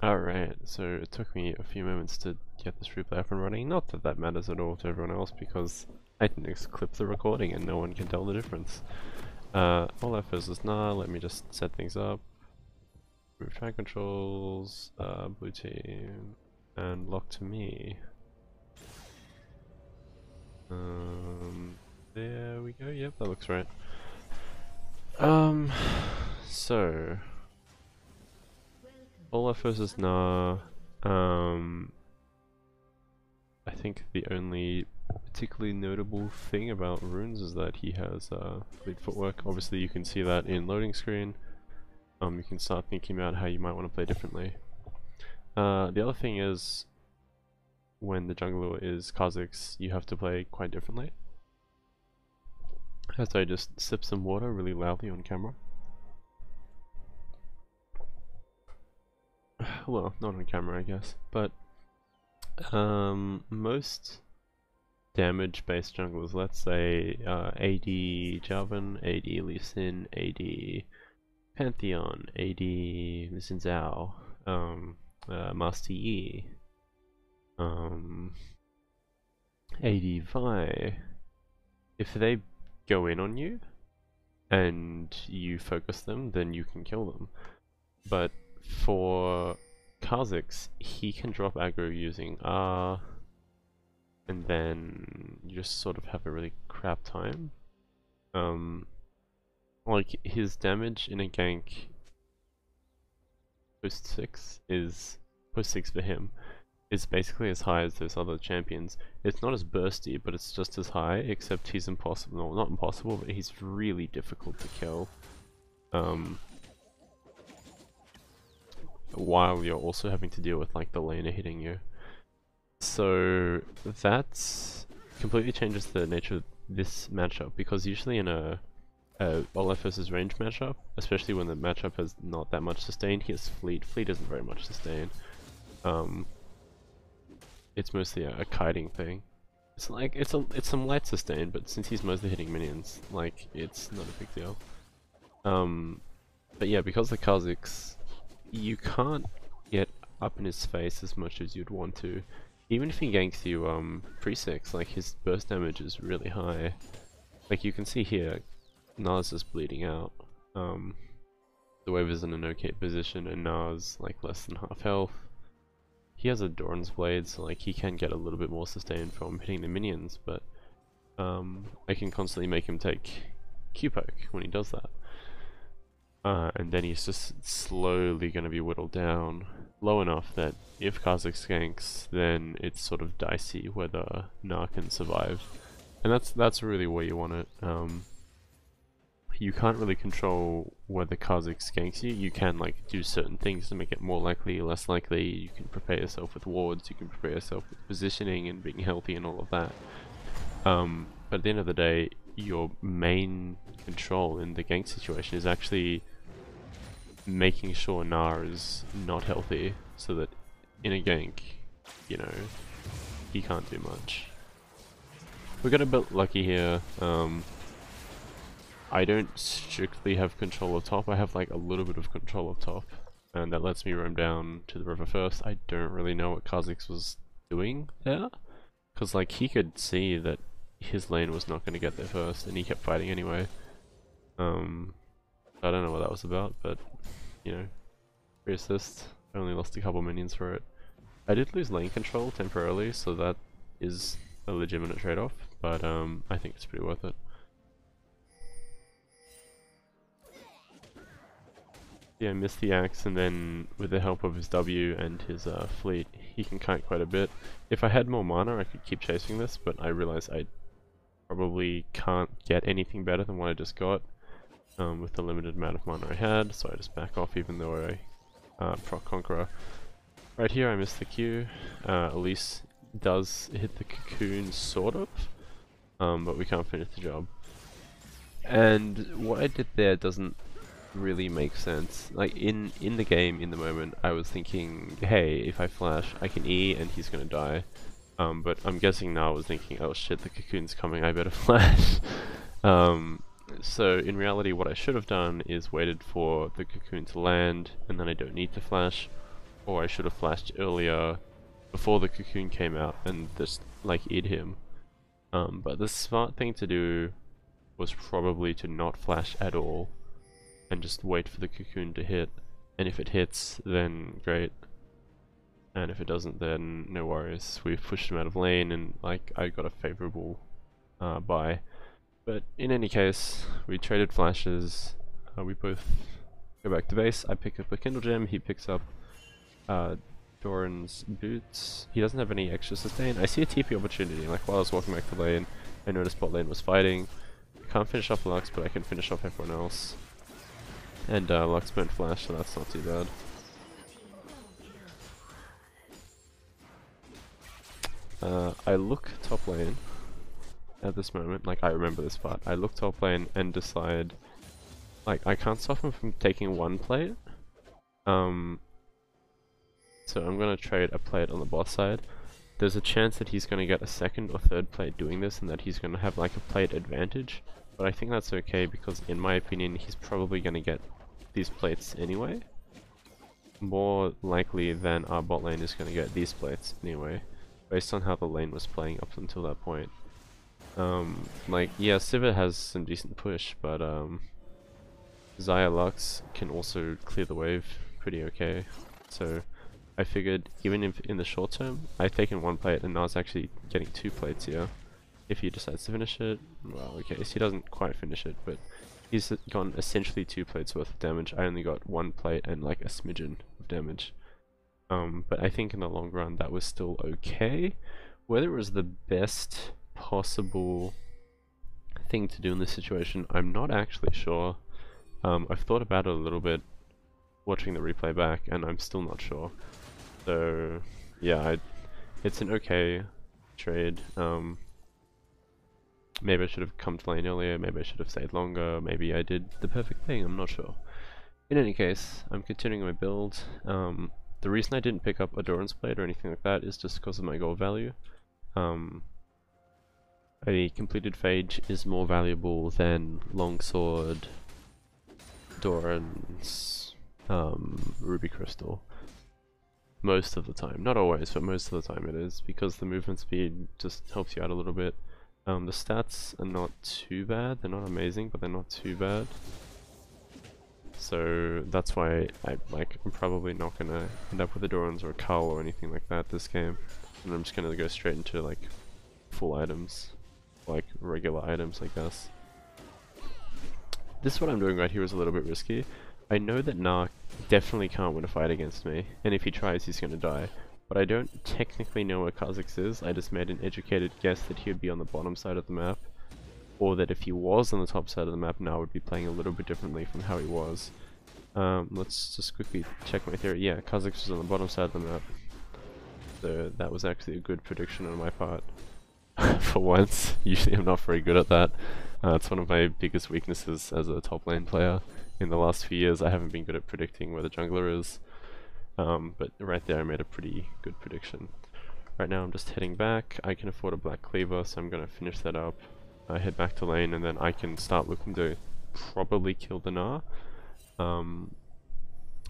Alright, so it took me a few moments to get this replay up and running. Not that that matters at all to everyone else, because I can just clip the recording and no one can tell the difference. Olaf versus Gnar, let me just set things up. Move track controls, blue team, and lock to me. There we go, yep, that looks right. So Olaf versus Gnar. I think the only particularly notable thing about runes is that he has fleet footwork. Obviously you can see that in loading screen. You can start thinking about how you might want to play differently. The other thing is, when the jungler is Kha'zix, you have to play quite differently. As I just sip some water really loudly on camera. Well, not on camera I guess, but most damage based junglers, let's say AD Jarvan, AD Lee Sin, AD Pantheon, AD Xin Zhao, Master Yi, AD Vi, if they go in on you and you focus them, then you can kill them. But for Kha'zix, he can drop aggro using R, and then you just sort of have a really crap time. Like his damage in a gank post 6 for him is basically as high as those other champions. It's not as bursty, but it's just as high, except he's impossible, no, not impossible, but he's really difficult to kill. While you're also having to deal with like the laner hitting you. So that completely changes the nature of this matchup, because usually in a Olaf versus range matchup, especially when the matchup has not that much sustain, he has fleet. Fleet isn't very much sustain. It's mostly a kiting thing. It's like it's some light sustain, but since he's mostly hitting minions, like it's not a big deal. But yeah, because the Kha'zix, you can't get up in his face as much as you'd want to. Even if he ganks you pre-6, like his burst damage is really high. Like you can see here, Gnar's is bleeding out. The wave is in an okay position and Gnar's like less than half health. He has a Doran's Blade, so like he can get a little bit more sustain from hitting the minions, but I can constantly make him take Q-poke when he does that. And then he's just slowly going to be whittled down low enough that if Kha'zix ganks, then it's sort of dicey whether Gnar can survive. And that's really where you want it. You can't really control whether Kha'zix ganks you. You can like do certain things to make it more likely, less likely. You can prepare yourself with wards, you can prepare yourself with positioning and being healthy and all of that. But at the end of the day, your main control in the gank situation is actually making sure Gnar is not healthy, so that in a gank, you know, he can't do much. We got a bit lucky here. I don't strictly have control of top, I have like a little bit of control of top, and that lets me roam down to the river first. I don't really know what Kha'zix was doing there, because like he could see that his lane was not going to get there first, and he kept fighting anyway. I don't know what that was about, but you know, free assist. I only lost a couple minions for it. I did lose lane control temporarily, so that is a legitimate trade-off, but I think it's pretty worth it. Yeah, missed the axe, and then with the help of his W and his fleet, he can kite quite a bit. If I had more mana, I could keep chasing this, but I realized I probably can't get anything better than what I just got with the limited amount of mana I had, so I just back off even though I proc Conqueror. Right here I missed the Q. Elise does hit the cocoon, sort of, but we can't finish the job. And what I did there doesn't really make sense. Like in the game, in the moment, I was thinking, hey, if I flash, I can E and he's gonna die. But I'm guessing now I was thinking, oh shit, the cocoon's coming, I better flash. So in reality, what I should have done is waited for the cocoon to land, and then I don't need to flash. or I should have flashed earlier before the cocoon came out and just like eat him. But the smart thing to do was probably to not flash at all and just wait for the cocoon to hit, and if it hits then great, and if it doesn't then no worries, we've pushed him out of lane and like I got a favourable buy. But in any case, we traded flashes, we both go back to base. I pick up a Kindle Gem, he picks up Doran's boots. He doesn't have any extra sustain. I see a TP opportunity, like while I was walking back to lane, I noticed bot lane was fighting. I can't finish off Lux, but I can finish off everyone else. And Lux burnt flash, so that's not too bad. I look top lane at this moment, like I remember this part. I look top lane and decide, like I can't stop him from taking one plate. So I'm gonna trade a plate on the boss side. There's a chance that he's gonna get a second or third plate doing this and that he's gonna have like a plate advantage. But I think that's okay because in my opinion he's probably gonna get these plates anyway. More likely than our bot lane is gonna get these plates anyway, based on how the lane was playing up until that point. Like yeah, Sivir has some decent push, but Xayah Lux can also clear the wave pretty okay. So I figured even if in the short term, I've taken one plate and now it's actually getting 2 plates here. If he decides to finish it, well okay, so he doesn't quite finish it, but he's gotten essentially 2 plates worth of damage. I only got 1 plate and like a smidgen of damage. But I think in the long run that was still okay. Whether it was the best possible thing to do in this situation, I'm not actually sure. I've thought about it a little bit watching the replay back and I'm still not sure. So yeah, it's an okay trade. Maybe I should have come to lane earlier, maybe I should have stayed longer, maybe I did the perfect thing, I'm not sure. In any case, I'm continuing my build. The reason I didn't pick up a Doran's Blade or anything like that is just because of my gold value. A completed Phage is more valuable than Longsword, Doran's, Ruby Crystal. Most of the time, not always, but most of the time it is, because the movement speed just helps you out a little bit. The stats are not too bad, they're not amazing, but they're not too bad. So that's why I'm probably not gonna end up with a Doran's or a Cull or anything like that this game. And I'm just gonna go straight into like full items, like regular items I guess. This what I'm doing right here is a little bit risky. I know that Gnar definitely can't win a fight against me, and if he tries he's gonna die. But I don't technically know where Kha'zix is, I just made an educated guess that he would be on the bottom side of the map. Or that if he was on the top side of the map, Gnar would be playing a little bit differently from how he was. Let's just quickly check my theory. Yeah, Kha'zix was on the bottom side of the map. So that was actually a good prediction on my part. For once, usually I'm not very good at that. It's one of my biggest weaknesses as a top lane player. In the last few years I haven't been good at predicting where the jungler is. But right there I made a pretty good prediction. Right now I'm just heading back. I can afford a black cleaver, so I'm gonna finish that up. Head back to lane and then I can start looking to probably kill the Gnar.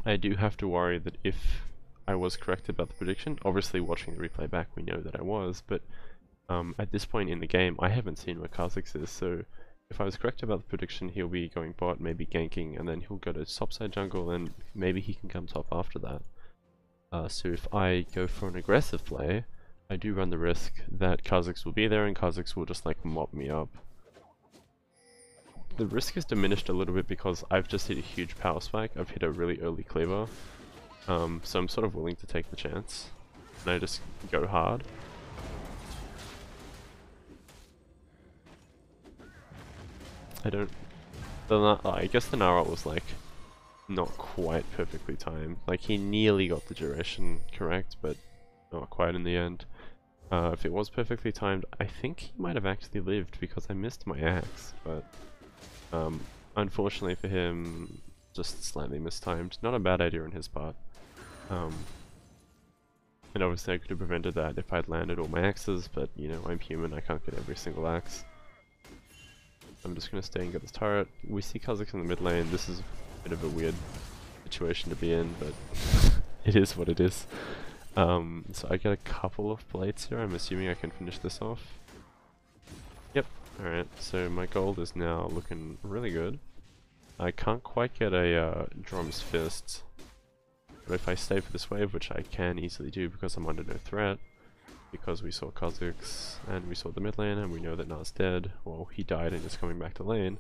I do have to worry that if I was correct about the prediction, obviously watching the replay back we know that I was, but at this point in the game I haven't seen where Kha'zix is, so if I was correct about the prediction he'll be going bot, maybe ganking, and then he'll go to topside jungle and maybe he can come top after that. So if I go for an aggressive play, I do run the risk that Kha'zix will be there and Kha'zix will just like mop me up. The risk is diminished a little bit because I've just hit a huge power spike. I've hit a really early cleaver, so I'm sort of willing to take the chance and I just go hard. I guess the Gnar ult was like not quite perfectly timed. Like he nearly got the duration correct, but not quite in the end. If it was perfectly timed, I think he might have actually lived because I missed my axe, but unfortunately for him, just slightly mistimed. Not a bad idea on his part. And obviously I could have prevented that if I'd landed all my axes, but you know, I'm human, I can't get every single axe. I'm just gonna stay and get this turret. We see Kha'zix in the mid lane. This is a bit of a weird situation to be in, but it is what it is. So I get a couple of plates here. I'm assuming I can finish this off. Yep. Alright, so my gold is now looking really good. I can't quite get a Drum's Fist, but if I stay for this wave, which I can easily do because I'm under no threat, because we saw Kha'zix and we saw the mid lane and we know that Gnar's dead, well, he died and is coming back to lane.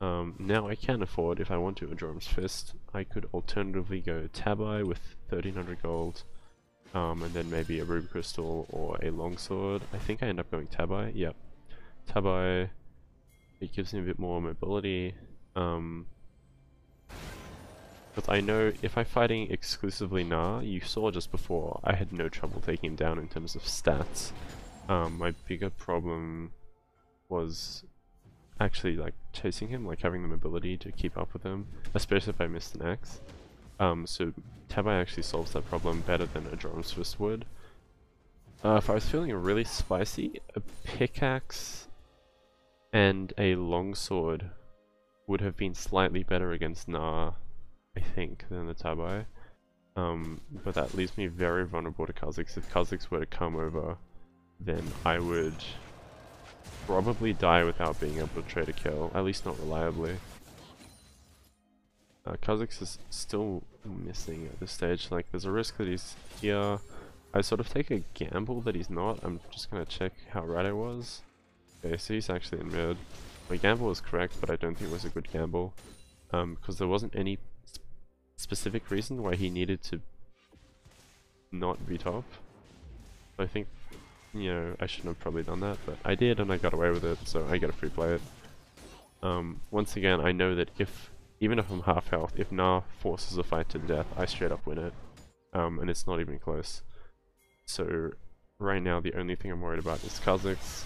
Now I can afford, if I want to, a Drum's Fist. I could alternatively go Tabai with 1300 gold, and then maybe a Ruby Crystal or a Longsword. I think I end up going Tabai, yep. Tabai, it gives me a bit more mobility. But I know if I'm fighting exclusively Gnar, you saw just before, I had no trouble taking him down in terms of stats. My bigger problem was actually like chasing him, like having the mobility to keep up with him, especially if I missed an axe. So Tabai actually solves that problem better than a Drum's Fist would. If I was feeling really spicy, a pickaxe and a longsword would have been slightly better against Gnar, I think, than the Tabai. But that leaves me very vulnerable to Kha'zix. If Kha'zix were to come over, then I would probably die without being able to trade a kill, at least not reliably. Kha'zix is still missing at this stage. Like, there's a risk that he's here. I sort of take a gamble that he's not. I'm just gonna check how right I was. Okay, so he's actually in mid. My gamble was correct, but I don't think it was a good gamble. Because there wasn't any specific reason why he needed to not be top. I think, you know, I shouldn't have probably done that, but I did and I got away with it, so I get a free play it. Once again, I know that even if I'm half health, if Gnar forces a fight to the death, I straight up win it. And it's not even close. So right now the only thing I'm worried about is Kha'zix.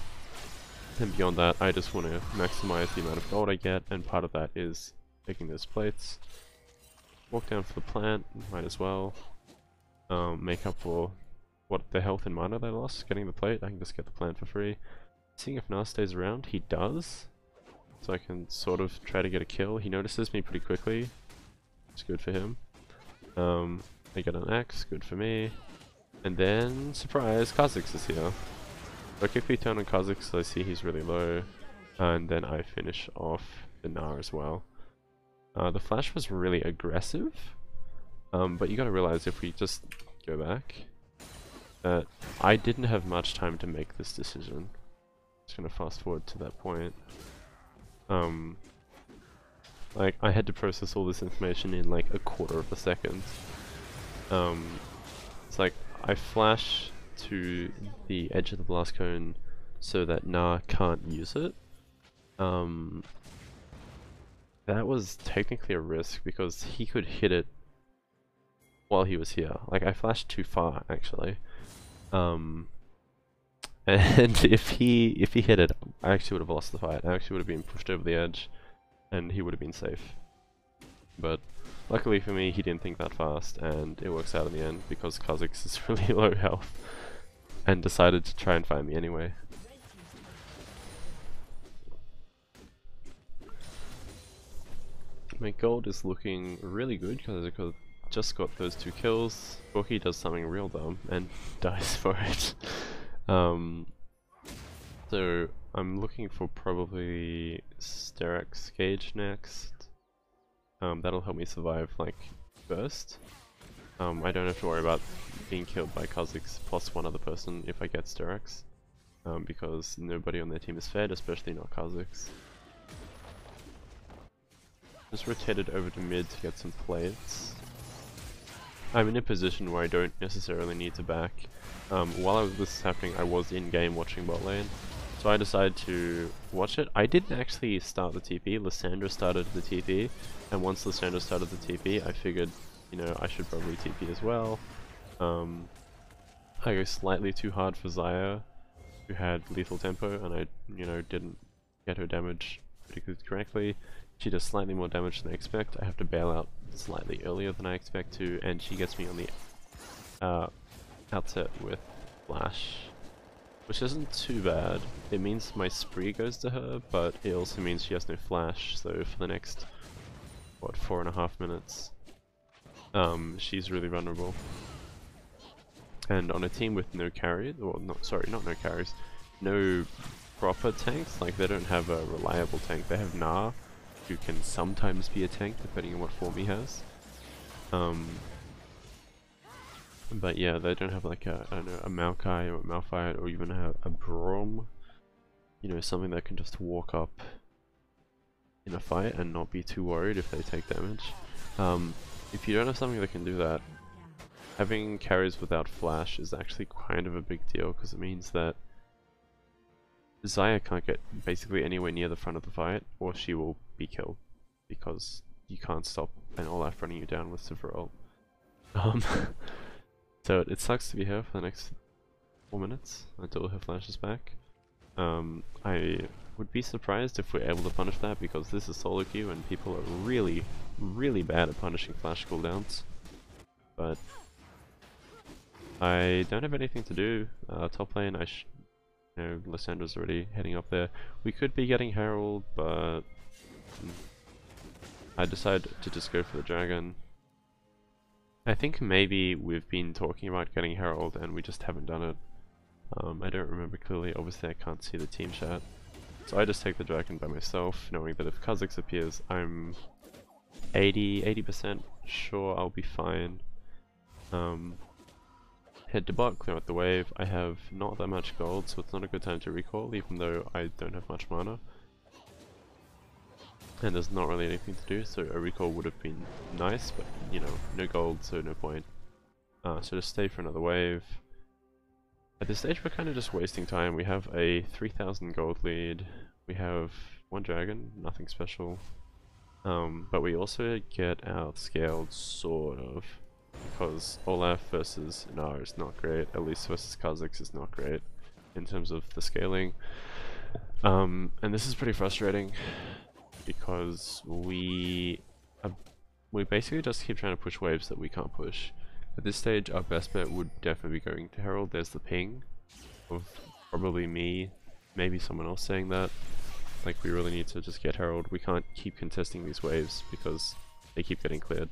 And beyond that, I just want to maximize the amount of gold I get, and part of that is taking those plates. Walk down for the plant, might as well. Make up for what the health and mana that I lost getting the plate. I can just get the plant for free. Seeing if Gnar stays around, he does. So I can sort of try to get a kill. He notices me pretty quickly. It's good for him. I get an axe, good for me. And then, surprise, Kha'zix is here. So I quickly turn on Kha'zix so I see he's really low. And then I finish off the Gnar as well. The flash was really aggressive. But you gotta realize, if we just go back, that I didn't have much time to make this decision. Just gonna fast forward to that point. Like, I had to process all this information in like a quarter of a second. It's like, I flash to the edge of the blast cone so that Gnar can't use it. That was technically a risk because he could hit it while he was here. Like, I flashed too far, actually. And if he hit it, I actually would have lost the fight. I actually would have been pushed over the edge, and he would have been safe. But luckily for me, he didn't think that fast, and it works out in the end because Kha'zix is really low health, and decided to try and find me anyway. My gold is looking really good because I just got those 2 kills. Borky does something real dumb and dies for it. So I'm looking for probably Sterak's Gauge next. That'll help me survive like first. I don't have to worry about being killed by Kha'zix plus one other person if I get Sterak's, because nobody on their team is fed, especially not Kha'zix. Just rotated over to mid to get some plates. I'm in a position where I don't necessarily need to back. While this was happening, I was in-game watching bot lane, so I decided to watch it. I didn't actually start the TP, Lissandra started the TP, and once Lissandra started the TP, I figured, you know, I should probably TP as well. I go slightly too hard for Xayah, who had lethal tempo, and I, you know, didn't get her damage particularly correctly. She does slightly more damage than I expect. I have to bail out slightly earlier than I expect to, and she gets me on the outset with flash, which isn't too bad. It means my spree goes to her, but it also means she has no flash, so for the next, what, 4.5 minutes, she's really vulnerable. And on a team with no carries, or not, sorry, not no carries, no proper tanks, like they don't have a reliable tank. They have Gnar, who can sometimes be a tank depending on what form he has. But yeah, they don't have like a, I don't know, a Maokai or a Malphite or even a Braum. You know, something that can just walk up in a fight and not be too worried if they take damage. If you don't have something that can do that, having carries without flash is actually kind of a big deal, because it means that Xayah can't get basically anywhere near the front of the fight, or she will be killed, because you can't stop an Olaf running you down with Silver ult. So it sucks to be here for the next 4 minutes until her flash is back. I would be surprised if we're able to punish that, because this is solo queue and people are really, really bad at punishing flash cooldowns. But I don't have anything to do. Top lane, you know, Lyssandra's already heading up there. We could be getting Herald, but I decided to just go for the dragon. I think maybe we've been talking about getting Herald and we just haven't done it. I don't remember clearly, obviously I can't see the team chat. So I just take the dragon by myself, knowing that if Kha'zix appears, I'm 80% sure I'll be fine. Head to bot, clear out the wave. I have not that much gold, so it's not a good time to recall, even though I don't have much mana. And there's not really anything to do, so a recall would have been nice, but you know, no gold, so no point. So just stay for another wave. At this stage we're kind of just wasting time. We have a 3000 gold lead, we have one dragon, nothing special. But we also get outscaled, sort of, because Olaf versus Gnar is not great, at least versus Kha'zix is not great in terms of the scaling. And this is pretty frustrating, because we basically just keep trying to push waves that we can't push. At this stage our best bet would definitely be going to Herald. There's the ping of probably me, maybe someone else saying that. Like, we really need to just get Herald. We can't keep contesting these waves because they keep getting cleared.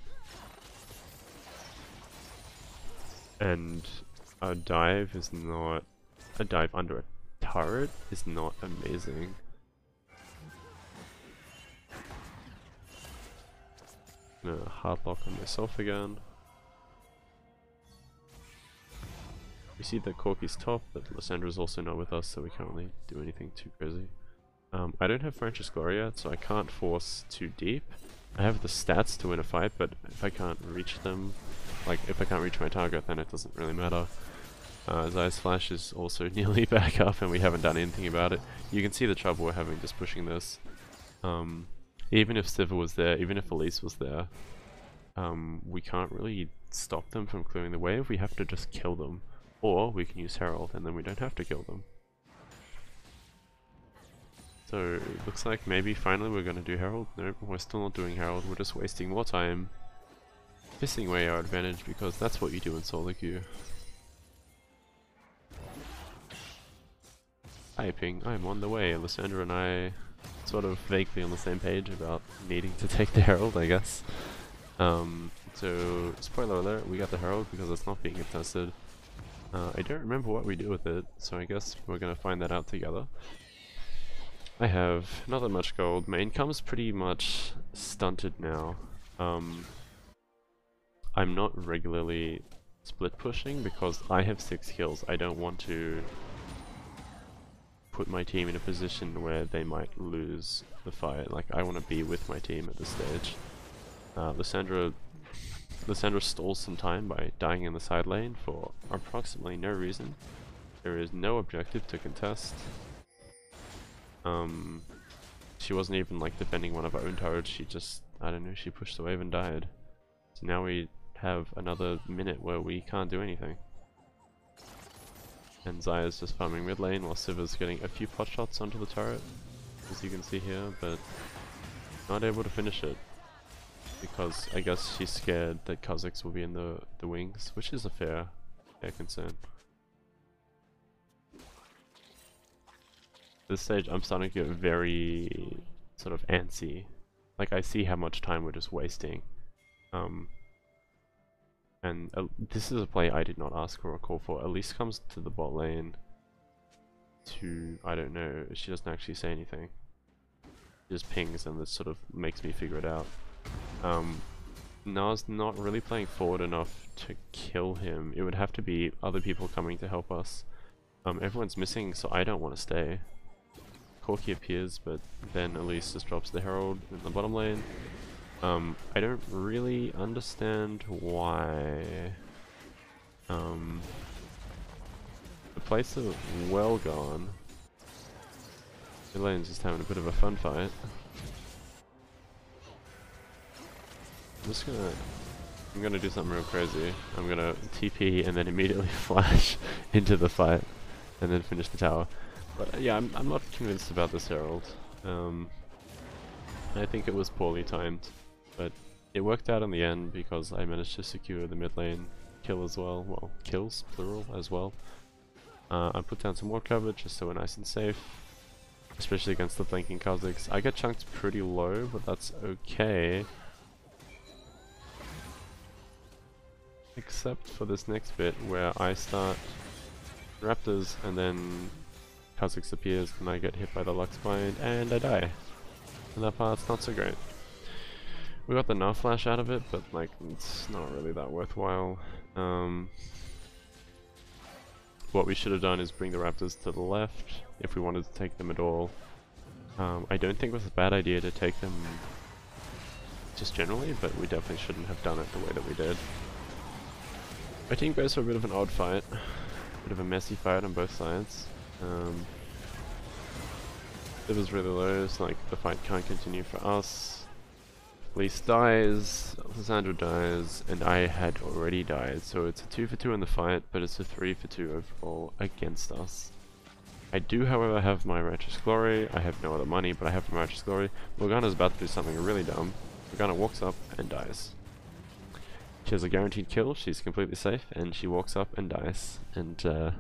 And a dive is not... a dive under a turret is not amazing. I'm gonna hardlock on myself again. We see that Corky's top, but Lyssandra's also not with us, so we can't really do anything too crazy. I don't have Francis Gloria, so I can't force too deep. I have the stats to win a fight, but if I can't reach them, like if I can't reach my target, then it doesn't really matter. Xayah's flash is also nearly back up and we haven't done anything about it. You can see the trouble we're having just pushing this. Even if Sivir was there, even if Elise was there, we can't really stop them from clearing the wave. We have to just kill them. Or we can use Herald and then we don't have to kill them. So it looks like maybe finally we're gonna do Herald. Nope, we're still not doing Herald. We're just wasting more time, pissing away our advantage, because that's what you do in solo queue. Typing, I'm on the way. Lysandra and I sort of vaguely on the same page about needing to take the Herald, I guess. So spoiler alert, we got the Herald because it's not being contested. I don't remember what we do with it, so I guess we're gonna find that out together. I have not that much gold. My income's pretty much stunted now. I'm not regularly split pushing because I have 6 kills. I don't want to put my team in a position where they might lose the fight. Like, I want to be with my team at this stage. Lysandra stalls some time by dying in the side lane for approximately no reason. There is no objective to contest. She wasn't even like defending one of our own turrets, she just, I don't know, she pushed the wave and died. So now we have another minute where we can't do anything. And Xayah's just farming mid lane while Sivir's getting a few pot shots onto the turret, as you can see here, but not able to finish it. Because I guess she's scared that Kha'zix will be in the wings, which is a fair concern. At this stage I'm starting to get very sort of antsy. Like, I see how much time we're just wasting. And this is a play I did not ask for or call for. Elise comes to the bot lane to, I don't know, she doesn't actually say anything. She just pings and this sort of makes me figure it out. Gnar's not really playing forward enough to kill him. It would have to be other people coming to help us. Everyone's missing, so I don't want to stay. Corki appears, but then Elise just drops the Herald in the bottom lane. I don't really understand why the place is well gone. The lane's just having a bit of a fun fight. I'm gonna do something real crazy. I'm gonna TP and then immediately flash into the fight and then finish the tower. But yeah, I'm not convinced about this Herald. I think it was poorly timed, but it worked out in the end because I managed to secure the mid lane kill as well. Well, kills, plural, as well. I put down some more coverage just so we're nice and safe, especially against the flanking Kha'zix. I get chunked pretty low, but that's okay. Except for this next bit where I start Raptors and then Kha'zix appears and I get hit by the Lux Bind and I die. And that part's not so great. We got the Gnar flash out of it, but like it's not really that worthwhile. What we should have done is bring the Raptors to the left if we wanted to take them at all. I don't think it was a bad idea to take them just generally, but we definitely shouldn't have done it the way that we did. My team goes for a bit of an odd fight, a bit of a messy fight on both sides. It was really low, so like the fight can't continue for us. Elise dies, Lysandra dies, and I had already died, so it's a 2 for 2 in the fight, but it's a 3 for 2 overall against us. I do, however, have my Righteous Glory. I have no other money, but I have my Righteous Glory. Morgana's about to do something really dumb. Morgana walks up and dies. She has a guaranteed kill, she's completely safe, and she walks up and dies. And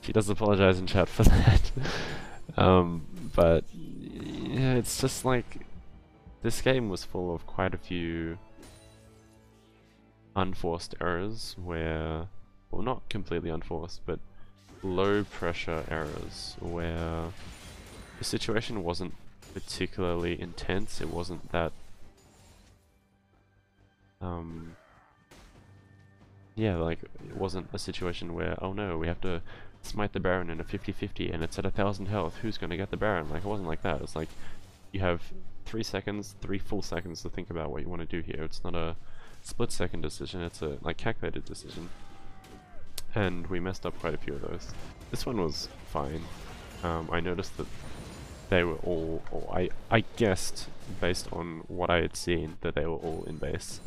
she does apologize in chat for that. But yeah, it's just like, this game was full of quite a few unforced errors where, well, not completely unforced, but low pressure errors where the situation wasn't particularly intense. It wasn't that yeah, like it wasn't a situation where, oh no, we have to smite the Baron in a 50-50 and it's at 1000 health, who's gonna get the Baron? Like, it wasn't like that. It's like you have 3 full seconds to think about what you want to do here. It's not a split second decision, it's a like calculated decision. And we messed up quite a few of those. This one was fine. I noticed that they were all, or I guessed based on what I had seen that they were all in base.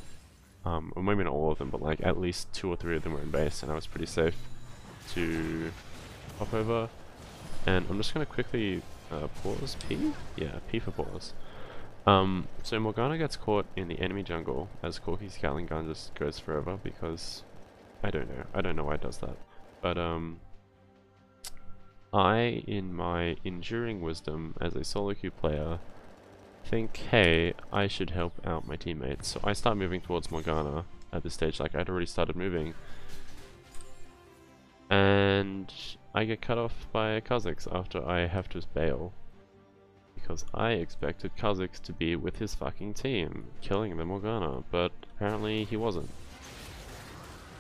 Or maybe not all of them, but like at least 2 or 3 of them were in base, and I was pretty safe to hop over. And I'm just gonna quickly pause P? Yeah, P for pause. So Morgana gets caught in the enemy jungle as Corki's Gatling gun just goes forever because I don't know why it does that. But I, in my enduring wisdom as a solo queue player, think, hey, I should help out my teammates. So I start moving towards Morgana at this stage, like I'd already started moving. And I get cut off by Kha'zix after I have to bail. Because I expected Kha'zix to be with his fucking team, killing the Morgana, but apparently he wasn't.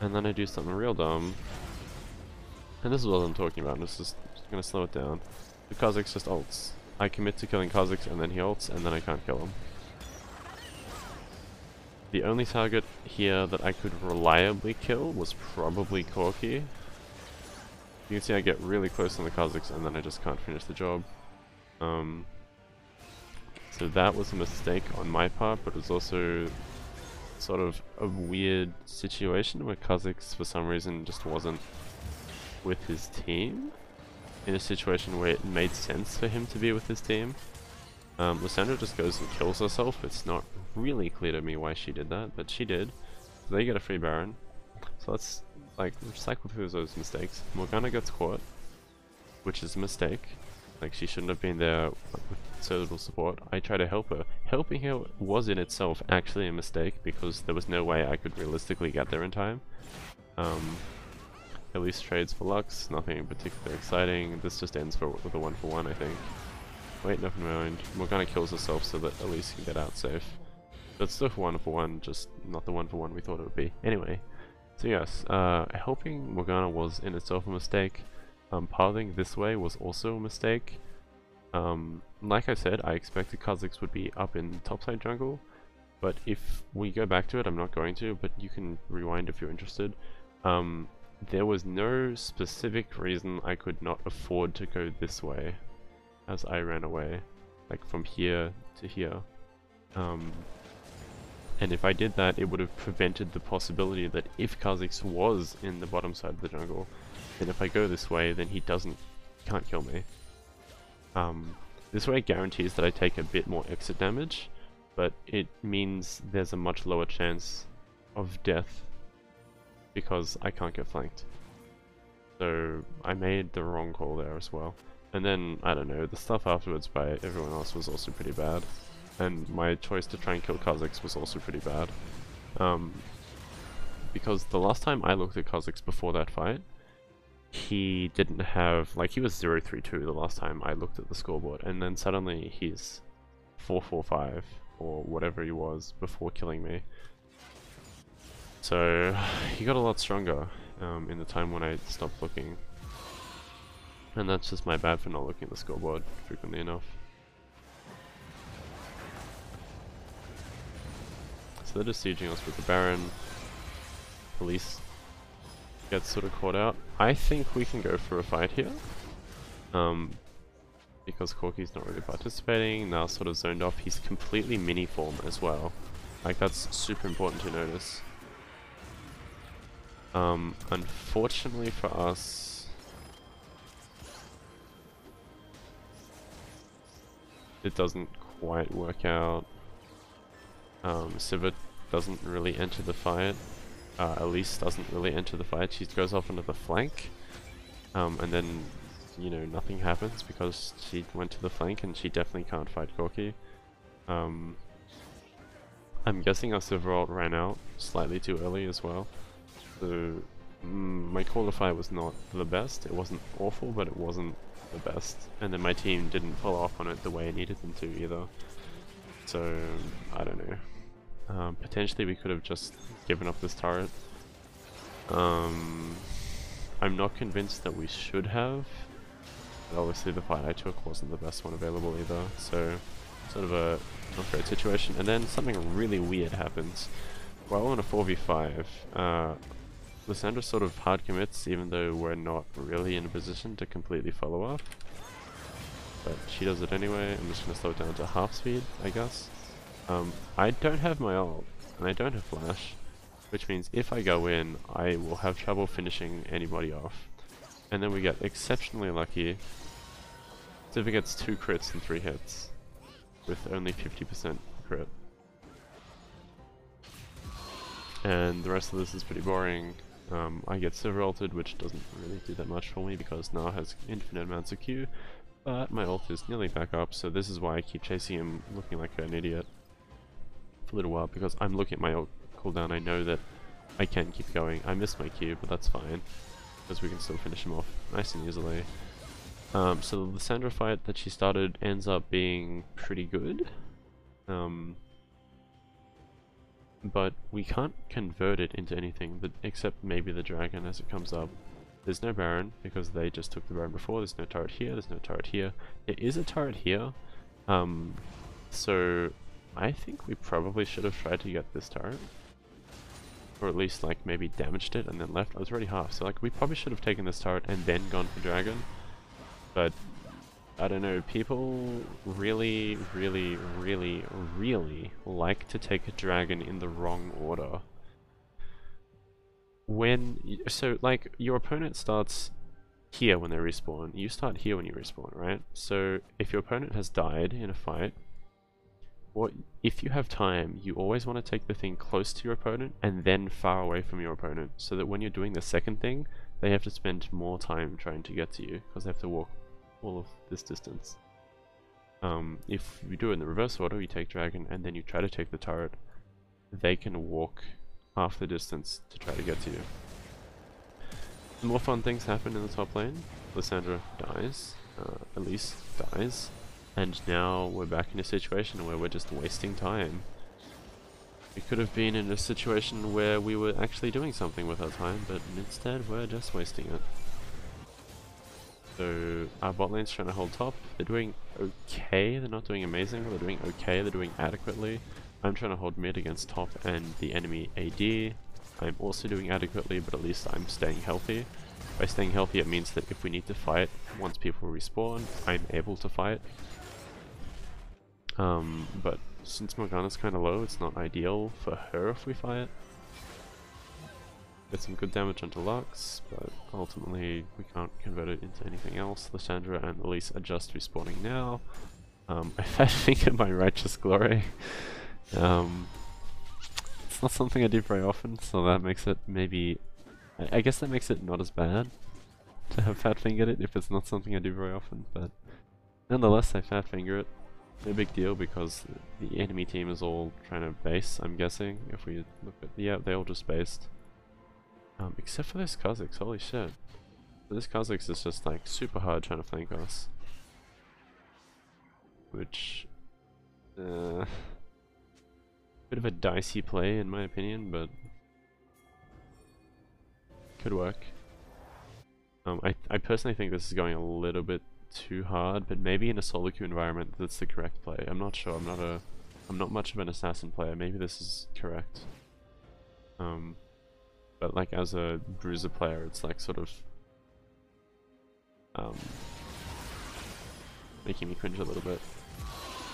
And then I do something real dumb. And this is what I'm talking about, I'm just gonna slow it down. The Kha'zix just ults. I commit to killing Kha'zix and then he ults and then I can't kill him. The only target here that I could reliably kill was probably Corki. You can see I get really close on the Kha'zix and then I just can't finish the job. So that was a mistake on my part, but it was also sort of a weird situation where Kha'zix for some reason just wasn't with his team. In a situation where it made sense for him to be with his team. Lysandra just goes and kills herself. It's not really clear to me why she did that, but she did. So they get a free Baron. So let's like cycle through those mistakes. Morgana gets caught, which is a mistake. Like, she shouldn't have been there with so little support. I try to help her. Helping her was in itself actually a mistake because there was no way I could realistically get there in time. At least trades for Lux, nothing particularly exciting. This just ends with a 1-for-1, I think. Wait, never mind. Morgana kills herself so that Elise can get out safe. But still for 1-for-1, just not the 1-for-1 we thought it would be. Anyway, so yes, helping Morgana was in itself a mistake. Pathing this way was also a mistake. Like I said, I expected Kha'zix would be up in topside jungle, but if we go back to it, I'm not going to, but you can rewind if you're interested. There was no specific reason I could not afford to go this way as I ran away, like from here to here. And if I did that, it would have prevented the possibility that if Kha'zix was in the bottom side of the jungle, then if I go this way, then he can't kill me. This way guarantees that I take a bit more exit damage, but it means there's a much lower chance of death because I can't get flanked. So I made the wrong call there as well. And then, I don't know, the stuff afterwards by everyone else was also pretty bad. And my choice to try and kill Kha'zix was also pretty bad. Because the last time I looked at Kha'zix before that fight, he didn't have, like, he was 0-3-2 the last time I looked at the scoreboard, and then suddenly he's 4-4-5 or whatever he was before killing me. So he got a lot stronger in the time when I stopped looking, and that's just my bad for not looking at the scoreboard frequently enough. So they're just sieging us with the Baron. Police gets sort of caught out. I think we can go for a fight here. Because Corki's not really participating, now sort of zoned off. He's completely mini form as well. Like, that's super important to notice. Unfortunately for us, it doesn't quite work out. Sivert doesn't really enter the fight. Elise doesn't really enter the fight. She goes off into the flank, and then, you know, nothing happens because she went to the flank and she definitely can't fight Corki. I'm guessing our Silveralt ran out slightly too early as well. So my qualifier was not the best. It wasn't awful, but it wasn't the best. And then my team didn't follow up on it the way it needed them to either. So I don't know. Potentially we could have just given up this turret. I'm not convinced that we should have. But obviously the fight I took wasn't the best one available either. So sort of a not great situation. And then something really weird happens. While on a 4v5, Lissandra sort of hard commits even though we're not really in a position to completely follow up. But she does it anyway. I'm just going to slow it down to half speed, I guess. I don't have my ult, and I don't have flash, which means if I go in, I will have trouble finishing anybody off. And then we get exceptionally lucky. Civic gets 2 crits and 3 hits, with only 50% crit. And the rest of this is pretty boring. I get silver ulted, which doesn't really do that much for me because Gnar has infinite amounts of Q, but my ult is nearly back up, so this is why I keep chasing him looking like an idiot for a little while, because I'm looking at my ult cooldown. I know that I can keep going. I missed my Q, but that's fine, because we can still finish him off nice and easily. So the Lissandra fight that she started ends up being pretty good. But we can't convert it into anything except maybe the dragon as it comes up. There's no Baron because they just took the Baron before. There's no turret here, there's no turret here. There is a turret here. So I think we probably should have tried to get this turret. Or at least like maybe damaged it and then left. I was already half, so like we probably should have taken this turret and then gone for dragon. But I don't know, people really like to take a dragon in the wrong order. So like, your opponent starts here when they respawn, you start here when you respawn, right? So if your opponent has died in a fight, or if you have time, you always want to take the thing close to your opponent and then far away from your opponent, so that when you're doing the second thing, they have to spend more time trying to get to you, because they have to walk all of this distance. If you do it in the reverse order, you take dragon and then you try to take the turret, they can walk half the distance to try to get to you. The more fun things happen in the top lane. Lissandra dies, Elise dies, and now we're back in a situation where we're just wasting time. We could have been in a situation where we were actually doing something with our time, but instead we're just wasting it. So our bot lane's trying to hold top. They're doing okay, they're not doing amazing, they're doing okay, they're doing adequately. I'm trying to hold mid against top and the enemy AD. I'm also doing adequately, but at least I'm staying healthy. By staying healthy, it means that if we need to fight once people respawn, I'm able to fight. But since Morgana's kind of low, it's not ideal for her if we fight. Get some good damage onto Lux, but ultimately we can't convert it into anything else. Lissandra and Elise are just respawning now. I fat fingered my righteous glory. It's not something I do very often, so that makes it maybe... I guess that makes it not as bad to have fat fingered it if it's not something I do very often, but nonetheless I fat finger it. No big deal because the enemy team is all trying to base, I'm guessing. If we look at... yeah, they all just based. Except for this Kha'zix, holy shit. This Kha'zix is just like super hard trying to flank us. Which... bit of a dicey play in my opinion, but... could work. I personally think this is going a little bit too hard, but maybe in a solo queue environment that's the correct play. I'm not sure, I'm not much of an assassin player, maybe this is correct. But like as a bruiser player, it's like sort of making me cringe a little bit.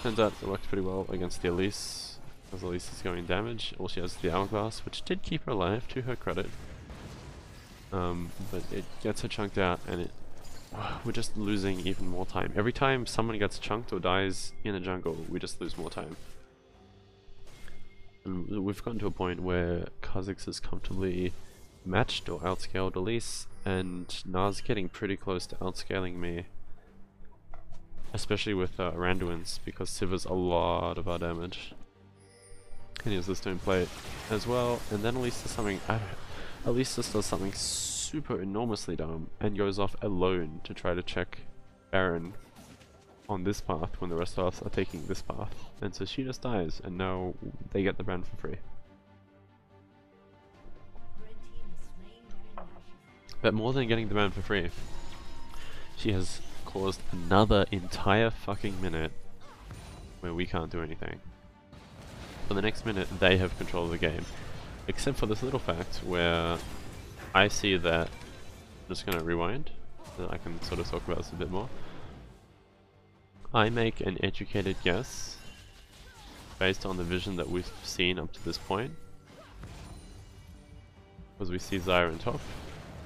Turns out it worked pretty well against the Elise, because Elise is going damage. All she has is the hourglass, which did keep her alive, to her credit. But it gets her chunked out, and we're just losing even more time. Every time someone gets chunked or dies in the jungle, we just lose more time. And we've gotten to a point where Kha'zix is comfortably matched or outscaled Elise, and Gnar's getting pretty close to outscaling me. Especially with Randuin's, because Siva's a lot of our damage. And he has the stone plate as well, and then Elise does something... Elise just does something super enormously dumb, and goes off alone to try to check Baron on this path when the rest of us are taking this path. And so she just dies, and now they get the Baron for free. But more than getting the Baron for free, she has caused another entire fucking minute where we can't do anything. For the next minute, they have control of the game. Except for this little fact where I see that... I'm just gonna rewind, so that I can sort of talk about this a bit more. I make an educated guess based on the vision that we've seen up to this point, because we see Zyra on top.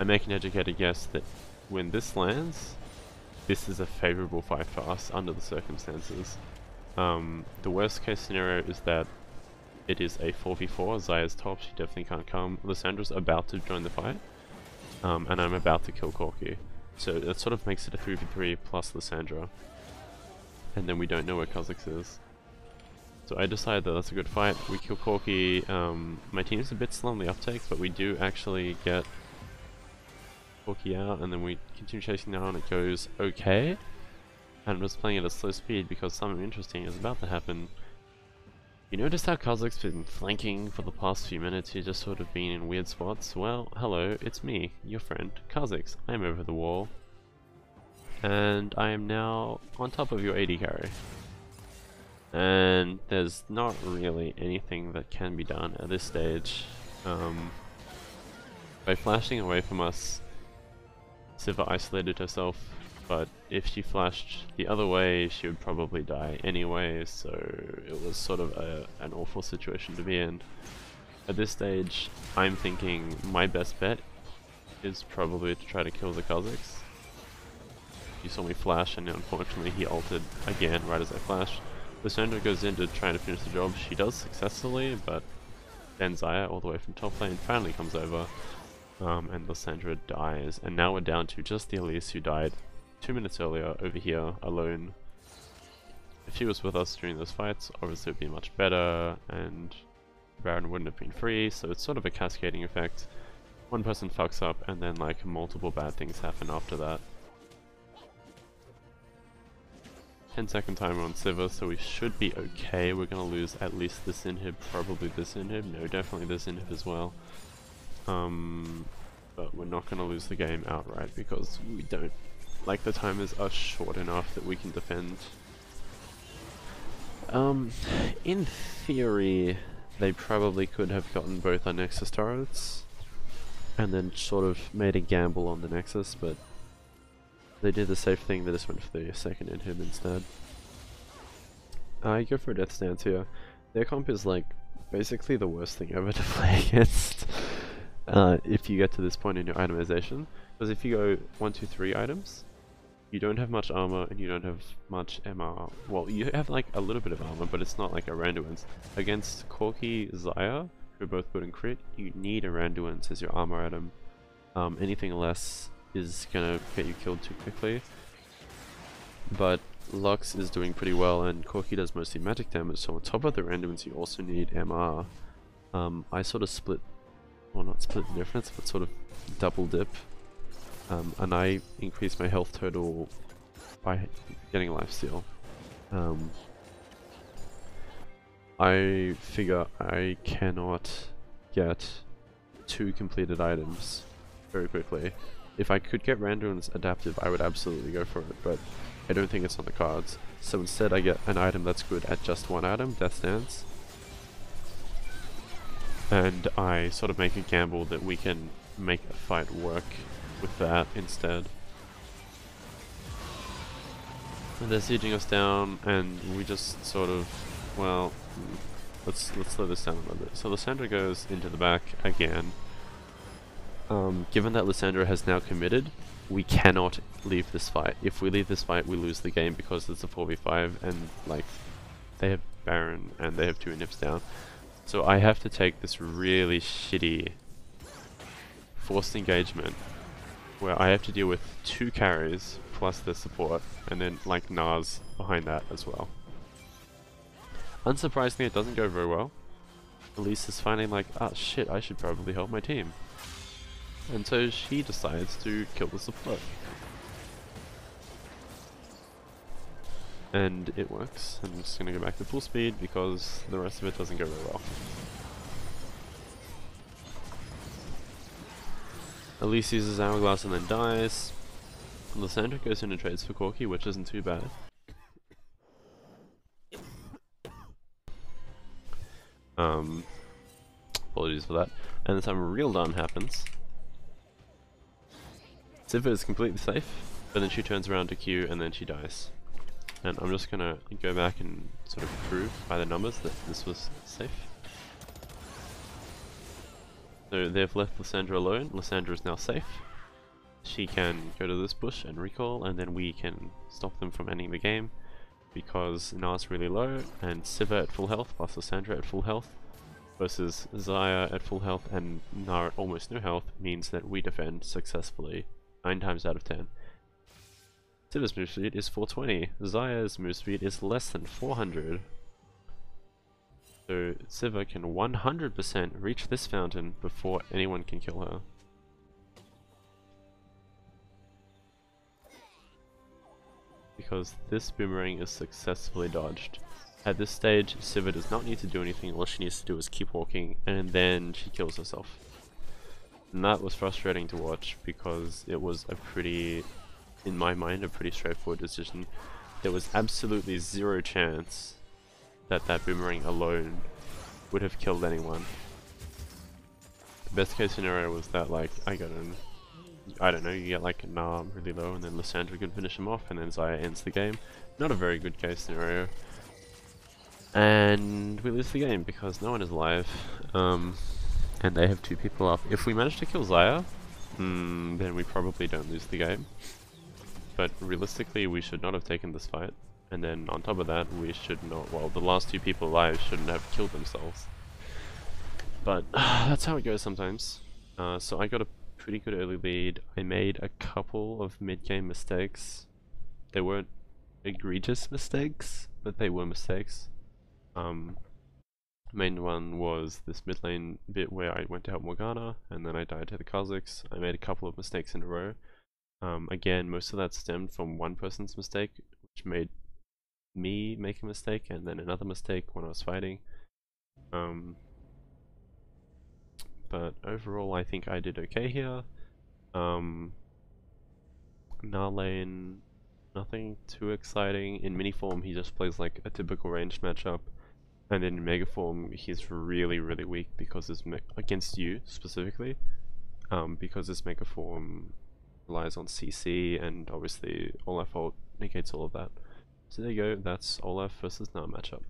I make an educated guess that when this lands, this is a favourable fight for us under the circumstances. The worst case scenario is that it is a 4v4, Zyra's top, she definitely can't come. Lissandra's about to join the fight, and I'm about to kill Corki. So that sort of makes it a 3v3 plus Lissandra. And then we don't know where Kha'zix is. So I decided that that's a good fight. We kill Corki. My team's a bit slow on the uptake, but we do actually get Corki out, and then we continue chasing down, and it goes okay. And I'm just playing at a slow speed because something interesting is about to happen. You notice how Kha'zix's been flanking for the past few minutes? He's just sort of been in weird spots. Well, hello, it's me, your friend, Kha'zix. I'm over the wall. And I am now on top of your AD carry. And there's not really anything that can be done at this stage. By flashing away from us, Siva isolated herself, but if she flashed the other way, she would probably die anyway, so it was sort of an awful situation to be in. At this stage, I'm thinking my best bet is probably to try to kill the Kha'zix. You saw me flash, and unfortunately he ulted again right as I flashed. Lissandra goes in to try to finish the job. She does successfully, but then Zyra, all the way from top lane, finally comes over, and Lissandra dies. And now we're down to just the Elise, who died 2 minutes earlier over here alone. If she was with us during those fights, obviously it would be much better, and Baron wouldn't have been free, so it's sort of a cascading effect. One person fucks up, and then like multiple bad things happen after that. 10-second timer on Sivir, so we should be okay. We're gonna lose at least this inhib, probably this inhib, no, definitely this inhib as well. But we're not gonna lose the game outright because we don't, like, the timers are short enough that we can defend. In theory, they probably could have gotten both our Nexus turrets and then sort of made a gamble on the Nexus, but they did the safe thing, they just went for the second inhib instead. I go for a death stance here. Their comp is like basically the worst thing ever to play against if you get to this point in your itemization. Because if you go 1, 2, 3 items, you don't have much armor and you don't have much MR. Well, you have like a little bit of armor, but it's not like a Randuin's. Against Corki, Xayah, who are both good in crit, you need a Randuin's as your armor item. Anything less is gonna get you killed too quickly. But Lux is doing pretty well, and Corki does mostly magic damage, so on top of the Randuin's you also need MR. I sort of split, well, not split the difference, but sort of double dip. And I increase my health total by getting lifesteal. I figure I cannot get 2 completed items very quickly. If I could get Randuin's adaptive, I would absolutely go for it, but I don't think it's on the cards. So instead I get an item that's good at just 1 item, Death Stance. And I sort of make a gamble that we can make a fight work with that instead. And they're sieging us down, and we just sort of, well, let's slow this down a little bit. So Lissandra goes into the back again. Given that Lissandra has now committed, we cannot leave this fight. If we leave this fight, we lose the game because it's a 4v5, and like, they have Baron and they have 2 inhibs down. So I have to take this really shitty forced engagement where I have to deal with 2 carries plus their support, and then like Gnar's behind that as well. Unsurprisingly, it doesn't go very well. Elise is finding like, ah shit, I should probably help my team. And so she decides to kill the support. And it works. I'm just gonna go back to full speed because the rest of it doesn't go very well. Elise uses Hourglass and then dies. Lissandra goes in and trades for Corki, which isn't too bad. Apologies for that. And then some real done happens. Sivir is completely safe, but then she turns around to Q and then she dies. And I'm just gonna go back and sort of prove by the numbers that this was safe. So they've left Lissandra alone. Lissandra is now safe. She can go to this bush and recall, and then we can stop them from ending the game because Gnar's really low, and Sivir at full health plus Lissandra at full health versus Xayah at full health and Gnar at almost no health means that we defend successfully 9 times out of 10. Sivir's move speed is 420, Xayah's move speed is less than 400. So Sivir can 100% reach this fountain before anyone can kill her. Because this boomerang is successfully dodged. At this stage, Sivir does not need to do anything, all she needs to do is keep walking, and then she kills herself. And that was frustrating to watch because it was a pretty, in my mind, a pretty straightforward decision. There was absolutely zero chance that that boomerang alone would have killed anyone. The best case scenario was that, like, I don't know, you get like a Gnar really low and then Lissandra can finish him off and then Xayah ends the game. Not a very good case scenario. And we lose the game because no one is alive. And they have 2 people up. If we manage to kill Xayah, then we probably don't lose the game. But realistically, we should not have taken this fight. And then on top of that, we should not, well, the last 2 people alive shouldn't have killed themselves. But that's how it goes sometimes. So I got a pretty good early lead. I made a couple of mid-game mistakes they weren't egregious mistakes, but they were mistakes. Main one was this mid lane bit where I went to help Morgana, and then I died to the Kha'Zix. I made a couple of mistakes in a row. Again, most of that stemmed from one person's mistake, which made me make a mistake, and then another mistake when I was fighting. But overall, I think I did okay here. Gnar lane, nothing too exciting. In mini form, he just plays like a typical ranged matchup. And then in Mega Form, he's really, really weak because his against you specifically, because his Mega Form relies on CC, and obviously Olaf ult negates all of that. So there you go, that's Olaf versus Gnar matchup.